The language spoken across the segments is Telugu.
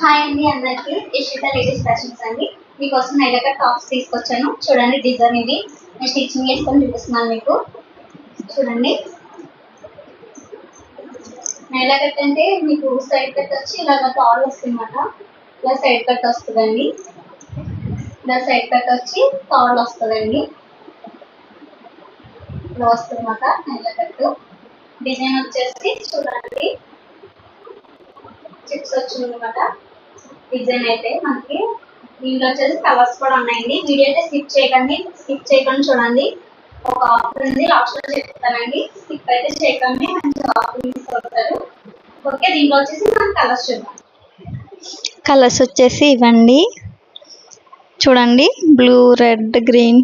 హాయ్ అండి అందరికి ఇషిత లేడీస్ ఫ్యాషన్స్ అండి. మీకోసం నైలక టాప్స్ తీసుకొచ్చాను. చూడండి డిజైన్ ఇది. నేను స్టిచ్చింగ్ చేసుకొని చూపిస్తున్నాను మీకు. చూడండి నైలక అంటే మీకు సైడ్ కట్ వచ్చి ఇలాగ తాల్ వస్తుందన్నమాట. ఇలా సైడ్ కట్ వస్తుందండి. ఇలా సైడ్ కట్ వచ్చి తాల్ వస్తుందండి. ఇలా వస్తుందన్నమాట నైలక. డిజైన్ వచ్చేసి చూడండి చిప్స్ వచ్చిందన్నమాట. డిజైన్ అయితే మనకి దీంట్లో వచ్చేసి కలర్స్ కూడా ఉన్నాయండి. వీడియో అయితే స్కిప్ చేయకండి చూడండి. ఒక ఆఫర్ ఉంది, లాస్ట్ లో చెప్తానండి. స్కిప్ అయితే చేయకండి, మంచి ఆఫర్ మిస్ అవుతారు. ఓకే, దీంట్లో వచ్చేసి మనం కలర్స్ చూద్దాం. కలర్స్ వచ్చేసి ఇవ్వండి చూడండి, బ్లూ, రెడ్, గ్రీన్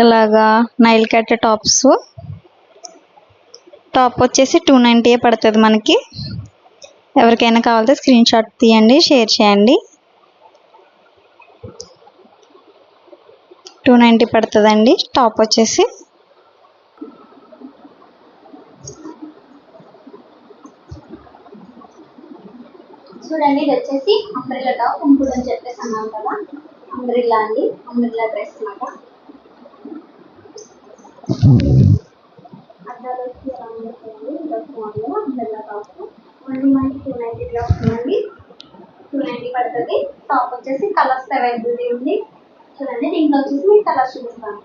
ఇలాగా నైల్ కట్ టాప్స్. టాప్ వచ్చేసి 290 పడుతుంది మనకి. ఎవరికైనా కావాలంటే స్క్రీన్ షాట్ తీయండి, షేర్ చేయండి. 290 పడుతుందండి టాప్ వచ్చేసి. చూడండి ఇది వచ్చేసి అంబ్రెల్లా టాప్. ఇంకోటి అని చెప్పేసి అన్నాను కదా, అంబ్రెల్లా అండి. అంబ్రెల్లా డ్రెస్ అన్నమాట. అద్దాలు వచ్చి ఎలా ఉంటాయండి, అంబ్రెల్లా టాప్. ఓన్లీ మనకి 290 వస్తుందండి. 290 పడుతుంది. టాప్ వచ్చేసి కలర్స్ అవైలబిలిటీ ఉంది. చూడండి దీంట్లో వచ్చేసి మీకు కలర్స్ చూపిస్తాను.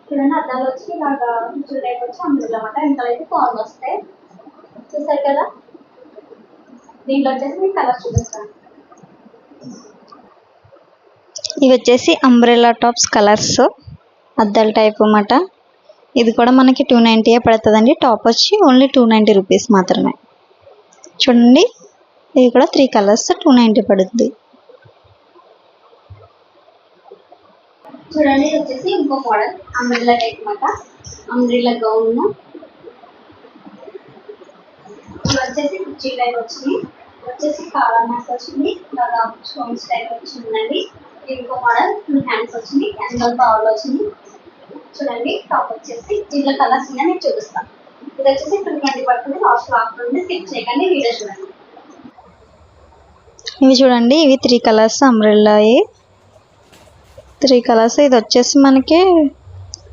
చూడండి అద్దాలు వచ్చి ఇలాగా ఫిక్స్డ్ టైప్ వచ్చి అంబ్రెల్లా అన్నమాట. వెనకాలైతే కాల్ వస్తాయి, చూసారు కదా. దీంట్లో వచ్చేసి మీకు కలర్స్ చూపిస్తాను. ఇవి వచ్చేసి అంబ్రెల్లా టాప్స్ కలర్స్, అద్దాల టైప్ అన్నమాట. ఇది కూడా మనకి 290 పడుతుందండి. టాప్ వచ్చి ఓన్లీ 290 రూపీస్ మాత్రమే. చూడండి ఇవి కూడా 3 కలర్స్ 290 పడుతుంది. చూడండి ఇది వచ్చేసి ఇంకో మోడల్ అంబ్రెల్లా టైప్ అన్నమాట. అంబ్రెల్లా గౌన్ ఇది వచ్చేసి కుర్చీ టైప్ వచ్చింది. వచ్చేసి కాలర్ మ్యాక్ వచ్చింది. ఇలాగా స్టోన్స్ టైప్ వచ్చిందండి. ఇంకో మోడల్ హ్యాండ్స్ వచ్చింది, హ్యాండ్ పవర్ వచ్చింది. చూడండి టాప్ వచ్చేసి దీంట్లో కలర్స్ ఉన్నాయి, నేను చూపిస్తాను. ఇది వచ్చేసి 220 పడుతుంది. లాస్ట్ ఆఫర్ ఉంది, స్కిప్ చేయకండి, వీడియో చూడండి. ఇవి చూడండి, ఇవి 3 కలర్స్ అంబ్రెల్లా. 3 కలర్స్. ఇది వచ్చేసి మనకి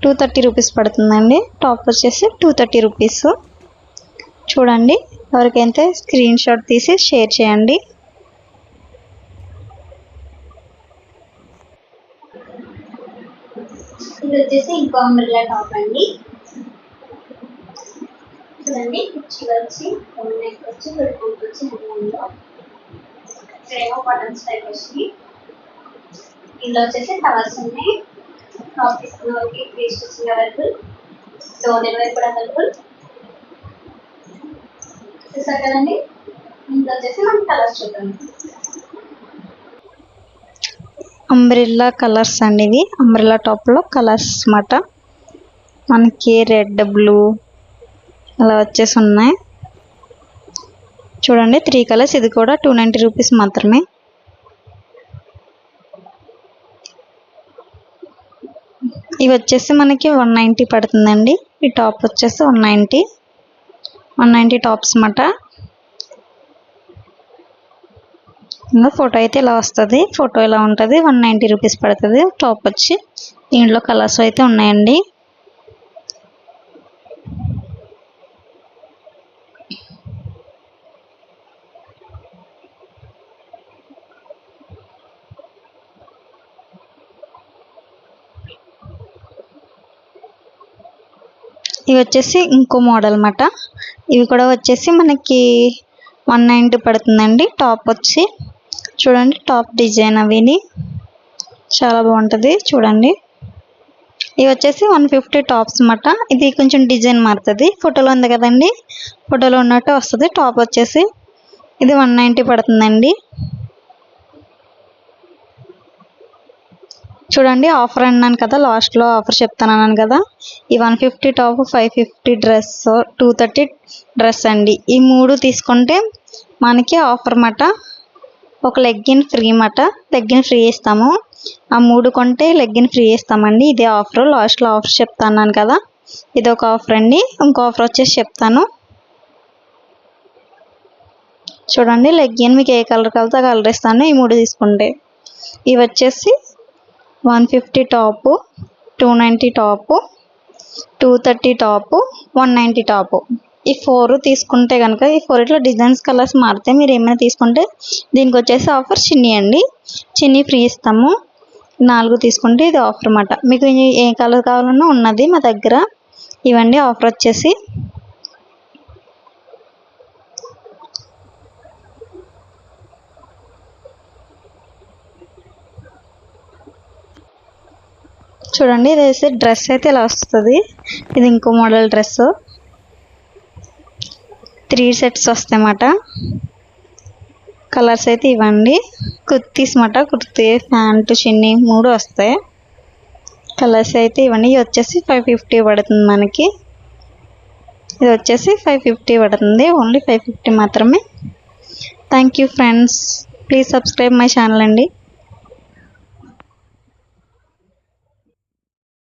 230 రూపీస్ పడుతుందండి. టాప్ వచ్చేసి 230 రూపీస్. చూడండి ఎవరికైతే స్క్రీన్ షాట్ తీసి షేర్ చేయండి. ఇది వచ్చేసి ఇంకో అంబ్రెల్లా టాప్ అండి. చూడండి కుర్చీ వచ్చి నెక్ వచ్చి పెట్టుకుంటూ వచ్చి హ్యాండ్లో ఇక్కడేమో బటన్స్ టైప్ వచ్చింది. ఇందులో వచ్చేసి కలర్స్ ఉన్నాయి. టాప్ తీసుకున్న వాళ్ళకి free stitching available, door delivery కూడా అవైలబుల్. చూసారు కదండి. ఇందులో వచ్చేసి మనం కలర్స్ చూద్దాం. అంబ్రెల్లా కలర్స్ అండి ఇవి. అంబ్రెల్లా టాప్లో కలర్స్ అన్నమాట. మనకి రెడ్, బ్లూ అలా వచ్చేసి ఉన్నాయి. చూడండి 3 కలర్స్. ఇది కూడా 290 రూపీస్ మాత్రమే. ఇవి వచ్చేసి మనకి 190 పడుతుందండి. ఈ టాప్ వచ్చేసి 190 టాప్స్ అన్నమాట. ఇంకా ఫోటో అయితే ఇలా వస్తుంది. ఫోటో ఇలా ఉంటుంది. 190 రూపీస్ పడుతుంది టాప్ వచ్చి. దీంట్లో కలర్స్ అయితే ఉన్నాయండి. ఇవి వచ్చేసి ఇంకో మోడల్ అన్నమాట. ఇవి కూడా వచ్చేసి మనకి 190 పడుతుందండి. టాప్ వచ్చి చూడండి, టాప్ డిజైన్ అవిని చాలా బాగుంటుంది. చూడండి ఇవి వచ్చేసి 150 టాప్స్ అన్నమాట. ఇది కొంచెం డిజైన్ మారుతుంది. ఫోటోలో ఉంది కదండి, ఫోటోలో ఉన్నట్టు వస్తుంది. టాప్ వచ్చేసి ఇది 190 పడుతుందండి. చూడండి ఆఫర్ అన్నాను కదా, లాస్ట్లో ఆఫర్ చెప్తాను కదా. ఈ 150 టాప్, 550 డ్రెస్, 230 డ్రెస్ అండి. ఈ 3 తీసుకుంటే మనకి ఆఫర్ అన్నమాట. ఒక లెగ్గిన్ ఫ్రీ అన్నమాట. లెగ్గిన్ ఫ్రీ ఇస్తాము. ఆ 3 కొంటే లెగ్గిన్ ఫ్రీ ఇస్తామండి. ఇదే ఆఫర్. లాస్ట్లో ఆఫర్ చెప్తాను కదా, ఇది ఒక ఆఫర్ అండి. ఇంకో ఆఫర్ వచ్చేసి చెప్తాను. చూడండి లెగ్గిన్ మీకు ఏ కలర్ కావాలో ఆ కలర్ ఇస్తాను ఈ 3 తీసుకుంటే. ఇవి వచ్చేసి 150 టాపు, 290 టాపు, 230 టాపు, 190 టాపు. ఈ 4 తీసుకుంటే కనుక ఈ 4 డిజైన్స్ కలర్స్ మారితే మీరు ఏమైనా తీసుకుంటే దీనికి వచ్చేసి ఆఫర్ చిన్ని అండి. చిన్ని ఫ్రీ ఇస్తాము. 4 తీసుకుంటే ఇది ఆఫర్ అన్నమాట. మీకు ఏ కలర్ కావాలన్నా ఉన్నది మా దగ్గర. ఇవండి ఆఫర్ వచ్చేసి. చూడండి ఇది వేసే డ్రెస్ అయితే ఇలా వస్తుంది. ఇది ఇంకో మోడల్ డ్రెస్. 3 సెట్స్ వస్తాయి అన్నమాట. కలర్స్ అయితే ఇవ్వండి. కుర్తీస్ అన్నమాట. కుర్తీ, ప్యాంటు, చిన్ని 3 వస్తాయి. కలర్స్ అయితే ఇవ్వండి. ఇది వచ్చేసి 550 పడుతుంది మనకి. ఇది వచ్చేసి 550 పడుతుంది. ఓన్లీ 550 మాత్రమే. Thank you friends. Please subscribe my channel అండి.